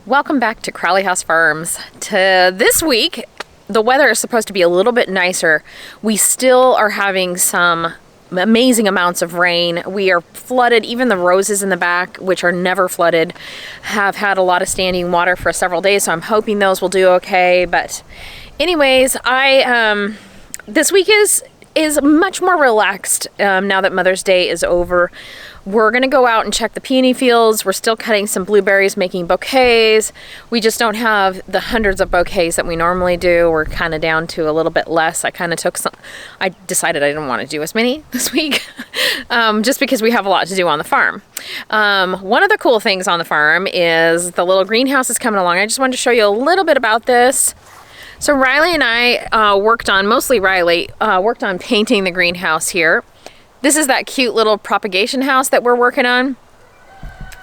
Welcome back to Crowley House Farms. This week, the weather is supposed to be a little bit nicer. We still are having some amazing amounts of rain. We are flooded. Even the roses in the back, which are never flooded, have had a lot of standing water for several days, so I'm hoping those will do okay. But anyways, this week is much more relaxed now that Mother's Day is over. We're gonna go out and check the peony fields. We're still cutting some blueberries, making bouquets. We just don't have the hundreds of bouquets that we normally do. We're kind of down to a little bit less. I decided I didn't want to do as many this week just because we have a lot to do on the farm. One of the cool things on the farm is the little greenhouse is coming along. I just wanted to show you a little bit about this. So Riley and I worked on painting the greenhouse here. This is that cute little propagation house that we're working on.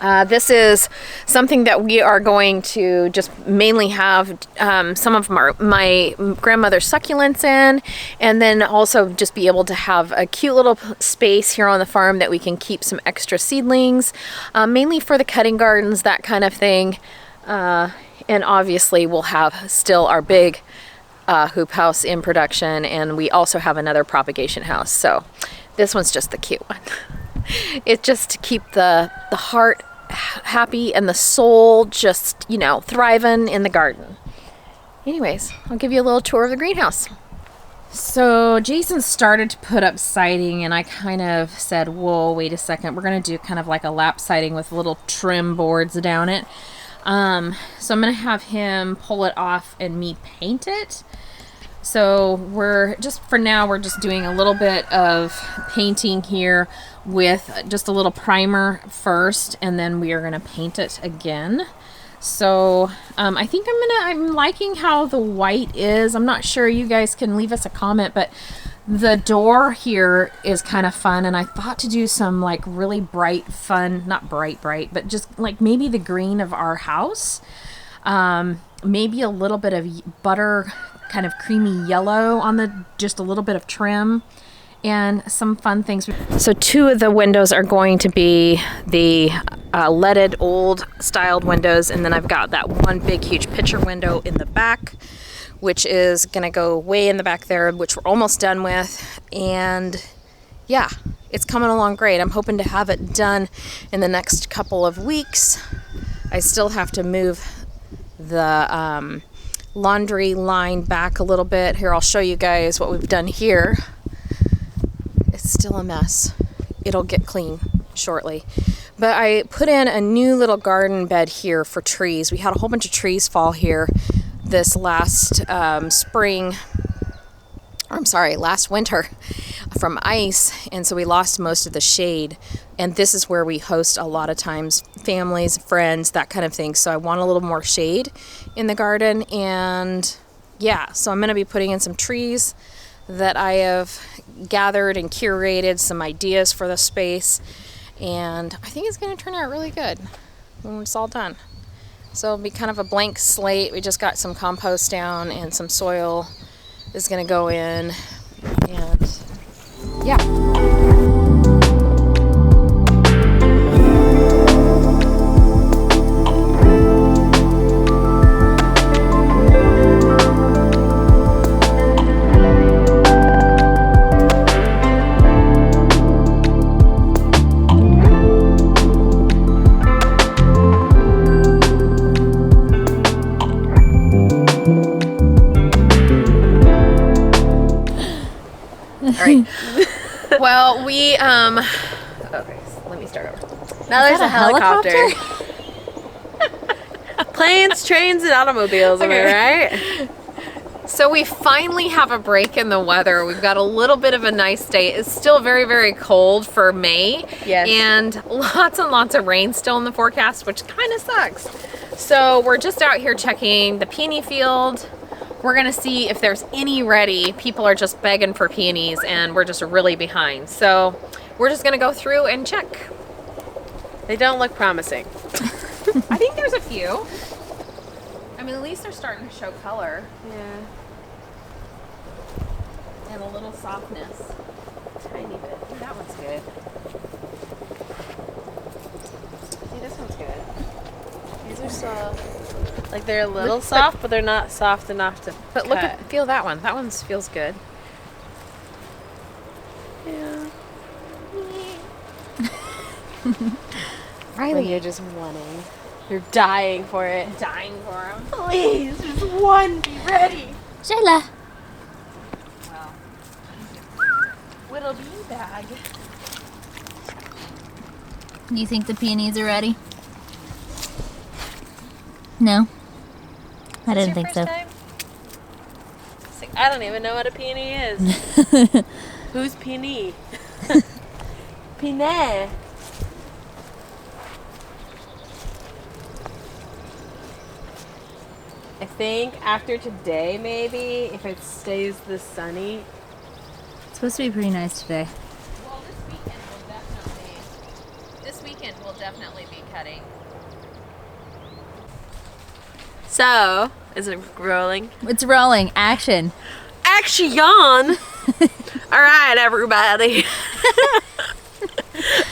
This is something that we are going to just mainly have some of my grandmother's succulents in, and then also just be able to have a cute little space here on the farm that we can keep some extra seedlings, mainly for the cutting gardens, that kind of thing. And obviously we'll have still our big hoop house in production, and we also have another propagation house. So this one's just the cute one. It's just to keep the heart happy and the soul just, thriving in the garden. Anyways, I'll give you a little tour of the greenhouse. So Jason started to put up siding, and I kind of said, whoa, wait a second. We're going to do kind of like a lap siding with little trim boards down it. So I'm going to have him pull it off and me paint it. So we're just doing a little bit of painting here with just a little primer first, and then we are going to paint it again. So I think I'm liking how the white is. I'm not sure, you guys can leave us a comment, but the door here is kind of fun, and I thought to do some like really bright, fun, not bright, but just like maybe the green of our house. Maybe a little bit of butter, kind of creamy yellow on just a little bit of trim, and some fun things. So two of the windows are going to be the leaded old styled windows, and then I've got that one big huge picture window in the back, which is gonna go way in the back there, which we're almost done with. And yeah, it's coming along great. I'm hoping to have it done in the next couple of weeks. I still have to move the laundry line back a little bit. Here, I'll show you guys what we've done here. It's still a mess. It'll get clean shortly. But I put in a new little garden bed here for trees. We had a whole bunch of trees fall here this last last winter from ice, and so we lost most of the shade. And this is where we host a lot of times families, friends, that kind of thing. So I want a little more shade in the garden, and yeah, so I'm going to be putting in some trees that I have gathered and curated, some ideas for the space, and I think it's going to turn out really good when it's all done. So it'll be kind of a blank slate. We just got some compost down, and some soil is going to go in, and yeah. Well, okay, so let me start over. Now there's a helicopter. Planes, trains, and automobiles, am I right? So we finally have a break in the weather. We've got a little bit of a nice day. It's still very, very cold for May. Yes. And lots and lots of rain still in the forecast, which kind of sucks. So we're just out here checking the peony field. We're gonna see if there's any ready. People are just begging for peonies, and we're just really behind. So we're just gonna go through and check. They don't look promising. I think there's a few. I mean, at least they're starting to show color. Yeah. And a little softness. Tiny bit. Ooh, that one's good. See, this one's good. These are soft. Like they're a little soft, but they're not soft enough to But look at, feel that one. That one feels good. Yeah. Riley, When you're just wanting. You're dying for it. dying for him. Please, just one. Be ready. Shayla. Well, little bean bag. Do you think the peonies are ready? No? I didn't think so. I don't even know what a peony is. Who's peony? Peony. I think after today, maybe, if it stays this sunny. It's supposed to be pretty nice today. Well, this weekend we'll definitely be cutting. So, is it rolling? It's rolling. Action. Action! All right, everybody.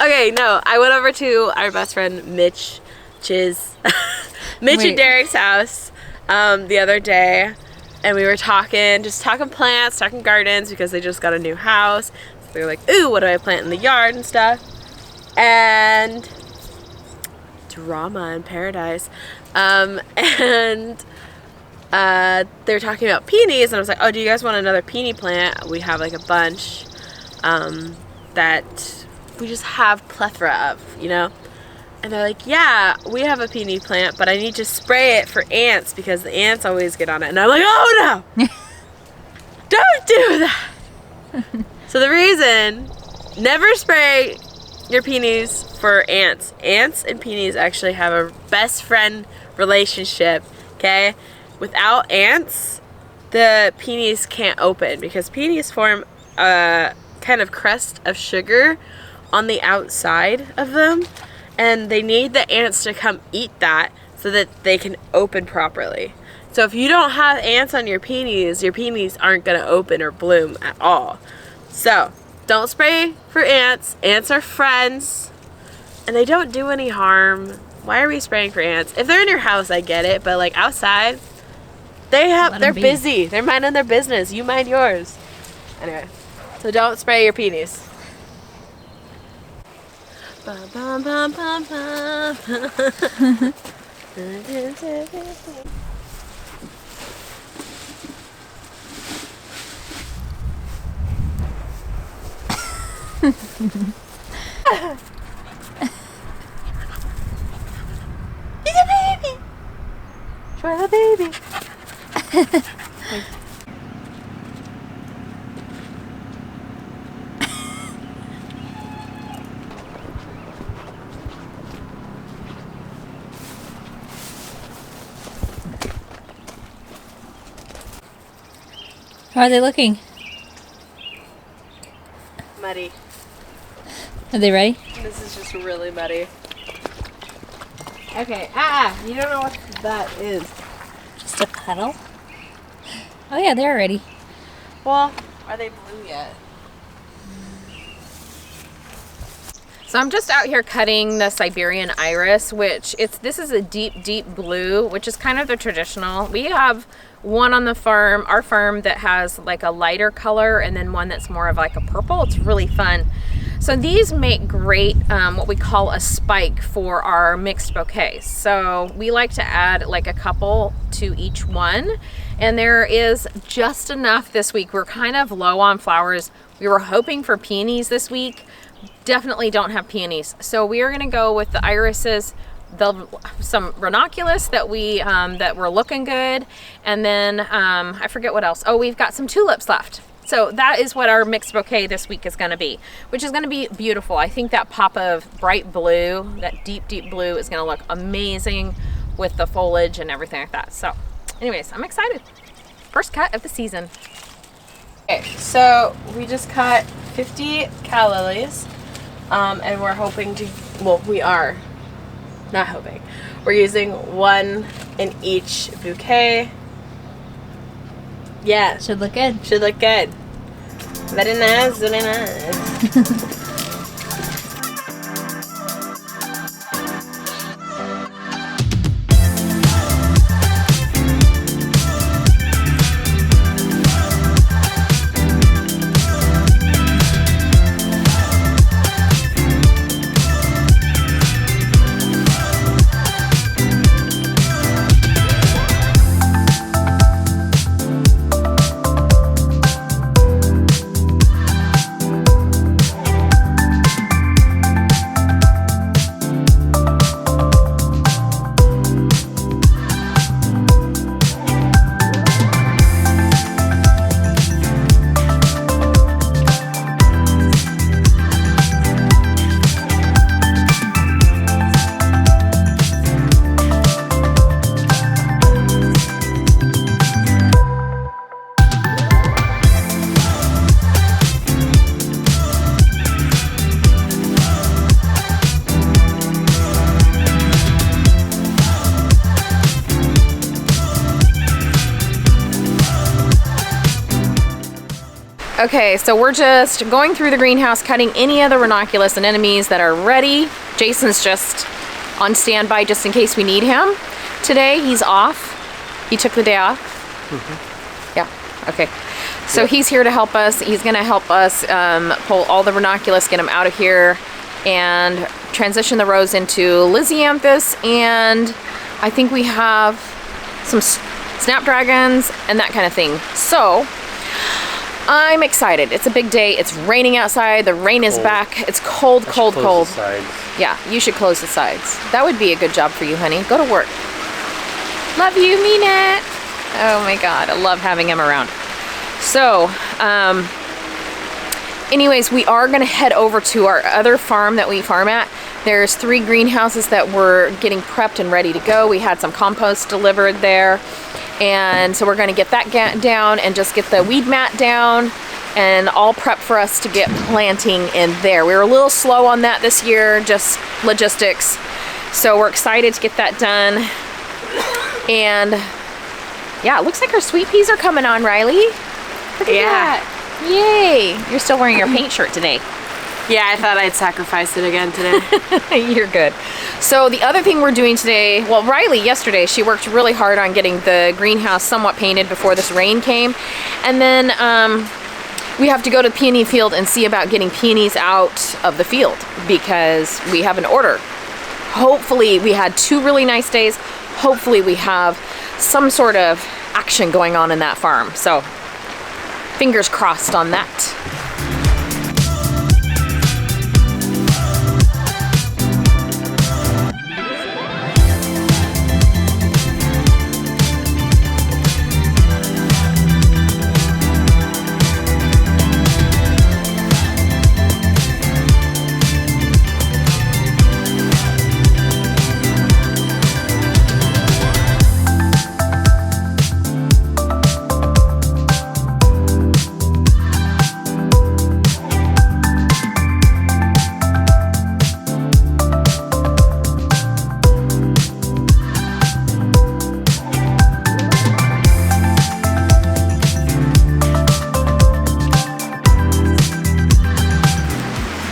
Okay, no, I went over to our best friend Mitch and Derek's house the other day, and we were talking plants, talking gardens, because they just got a new house. So they were like, ooh, what do I plant in the yard and stuff? And drama in paradise. And they were talking about peonies, and I was like, oh, do you guys want another peony plant? We have like a bunch that we just have plethora of, you know? And they're like, yeah, we have a peony plant, but I need to spray it for ants because the ants always get on it. And I'm like, oh no! Don't do that! So the reason, never spray your peonies for ants. Ants and peonies actually have a best friend relationship, okay? Without ants, the peonies can't open because peonies form a kind of crust of sugar on the outside of them, and they need the ants to come eat that so that they can open properly. So if you don't have ants on your peonies aren't going to open or bloom at all. So don't spray for ants. Ants are friends and they don't do any harm. Why are we spraying for ants? If they're in your house, I get it, but like outside, they're busy. They're minding their business. You mind yours. Anyway, so don't spray your peonies. Bum, bum, bum, bum, bum. He's a baby. Try the baby. How are they looking? Muddy. Are they ready? This is just really muddy. Okay, you don't know what that is. Just a petal? Oh yeah, they're ready. Well, are they blue yet? So I'm just out here cutting the Siberian iris, which this is a deep, deep blue, which is kind of the traditional. We have one on the farm, our farm, that has like a lighter color, and then one that's more of like a purple. It's really fun. So these make great what we call a spike for our mixed bouquets. So we like to add like a couple to each one, and there is just enough this week. We're kind of low on flowers. We were hoping for peonies this week. Definitely don't have peonies. So we are gonna go with the irises, some ranunculus that were looking good, and then I forget what else. Oh, we've got some tulips left. So that is what our mixed bouquet this week is going to be, which is going to be beautiful. I think that pop of bright blue, that deep, deep blue, is going to look amazing with the foliage and everything like that. So anyways, I'm excited. First cut of the season. Okay, so we just cut 50 calla lilies, and we're hoping to, well, we are not hoping. We're using one in each bouquet. Yeah. Should look good. Should look good. Very nice, very nice. Okay, so we're just going through the greenhouse, cutting any of the ranunculus anemones that are ready. Jason's just on standby just in case we need him. Today, he's off. He took the day off. Yeah, okay. So he's here to help us. He's gonna help us pull all the ranunculus, get them out of here, and transition the rows into Lysianthus, and I think we have some snapdragons and that kind of thing. So I'm excited. It's a big day. It's raining outside. The rain is back. It's cold, cold, cold. Yeah, you should close the sides. That would be a good job for you, honey. Go to work. Love you, mean it. Oh my God, I love having him around. So, anyways, we are gonna head over to our other farm that we farm at. There's 3 greenhouses that we're getting prepped and ready to go. We had some compost delivered there. And so we're gonna get that down and just get the weed mat down and all prepped for us to get planting in there. We were a little slow on that this year, just logistics. So we're excited to get that done. And yeah, it looks like our sweet peas are coming on, Riley. Look at that. Yay. You're still wearing your paint shirt today. Yeah, I thought I'd sacrifice it again today. You're good. So the other thing we're doing today, well, Riley yesterday, she worked really hard on getting the greenhouse somewhat painted before this rain came. And then we have to go to the peony field and see about getting peonies out of the field because we have an order. Hopefully, we had 2 really nice days. Hopefully we have some sort of action going on in that farm. So fingers crossed on that.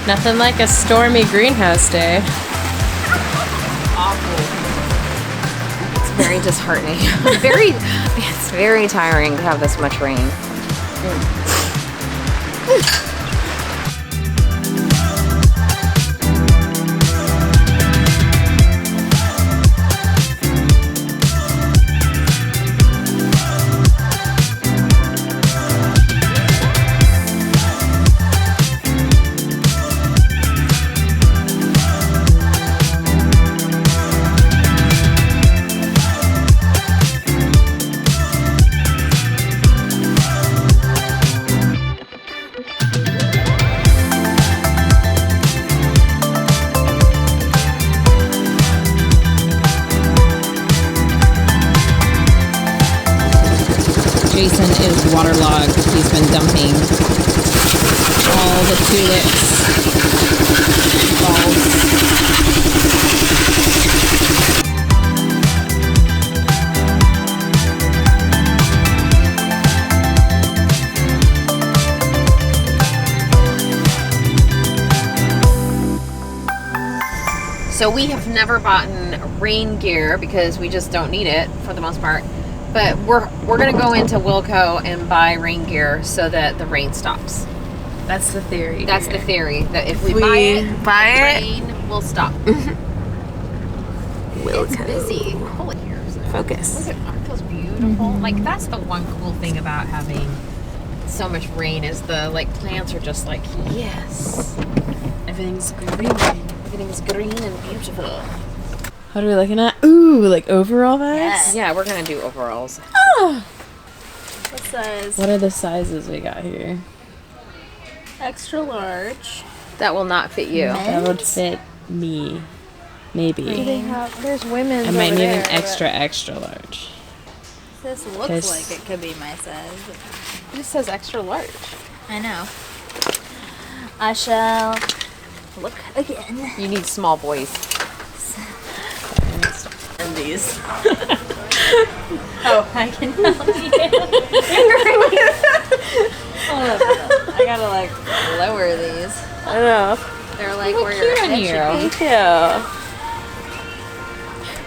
Nothing like a stormy greenhouse day. Awful. It's very disheartening. It's very tiring to have this much rain. Jason is waterlogged. He's been dumping all the tulips, balls. So we have never bought rain gear because we just don't need it for the most part. But we're gonna go into Wilco and buy rain gear so that the rain stops. That's the theory. That's the theory, that if we buy buy it, the rain will stop. It's busy. Holy years. Focus. Look at, aren't those beautiful? Like that's the one cool thing about having so much rain is the plants are just like, yes. Everything's green. Everything's green and beautiful. What are we looking at? Ooh, like overall vibes? Yes. Yeah, we're gonna do overalls. What size? What are the sizes we got here? Extra large. That will not fit you. That would fit me. Maybe. There's women. I might need an extra large. This looks This- like it could be my size. It says extra large. I know. I shall look again. You need small boys. And these. Oh, I can help you. I gotta like lower these. I know. They're like Look where cute your on head you. should Thank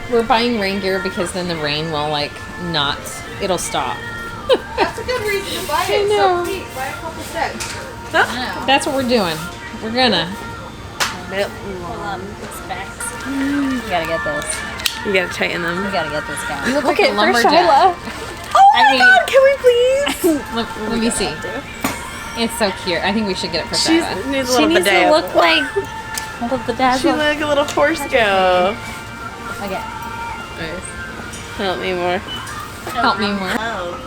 you. We're buying rain gear because then the rain will like not. It'll stop. That's a good reason to buy it. know. So please, buy a couple sets. be. No. That's what we're doing. We're gonna. Hold on, this backs. You gotta get this. You gotta tighten You them. gotta get this guy. You look like a lumberjack. Oh I my mean- god, can we please? Let me see. It's so cute. I think we should get it for She Sarah. needs a She little needs bidet. to look like the She dazzle. like a little horse girl. Okay. Help me more. Help me more. Oh.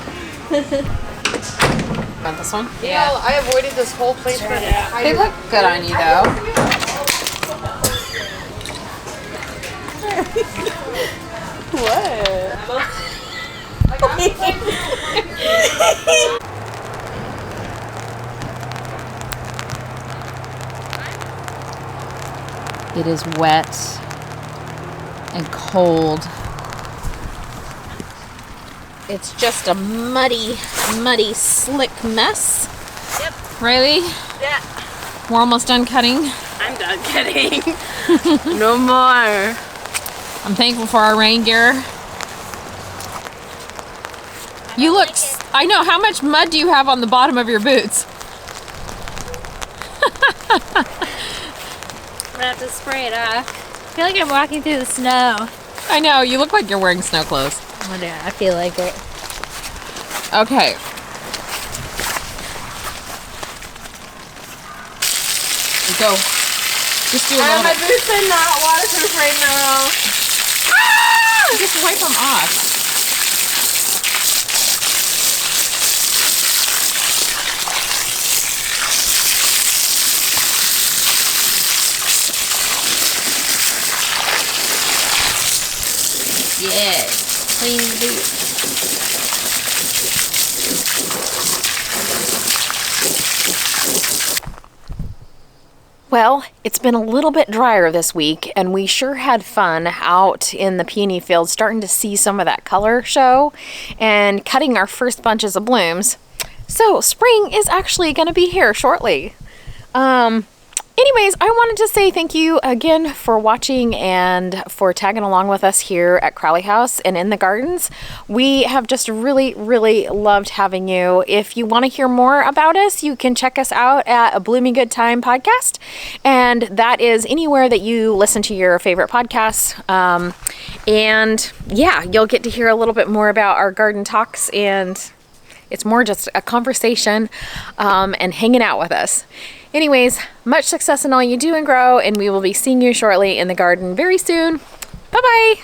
Want this one? You know, I avoided this whole place for They look good on you though. It is wet and cold. It's just a muddy, slick mess. Yep. Riley, Yeah. we're almost done cutting. I'm done kidding. No more. I'm thankful for our rain gear. You look, I know, how much mud do you have on the bottom of your boots? I'm gonna have to spray it off. I feel like I'm walking through the snow. I know, you look like you're wearing snow clothes. Oh, yeah, I feel like it. Okay. Go. Just do a little My bit. boots are not waterproof right now. Just wipe them off. Yes. Clean the boots. Well, it's been a little bit drier this week, and we sure had fun out in the peony field starting to see some of that color show and cutting our first bunches of blooms. So spring is actually going to be here shortly. Anyways, I wanted to say thank you again for watching and for tagging along with us here at Crowley House and in the gardens. We have just really, really loved having you. If you want to hear more about us, you can check us out at a Blooming Good Time podcast. And that is anywhere that you listen to your favorite podcasts. And yeah, you'll get to hear a little bit more about our garden talks, and it's more just a conversation and hanging out with us. Anyways, much success in all you do and grow, and we will be seeing you shortly in the garden very soon. Bye-bye.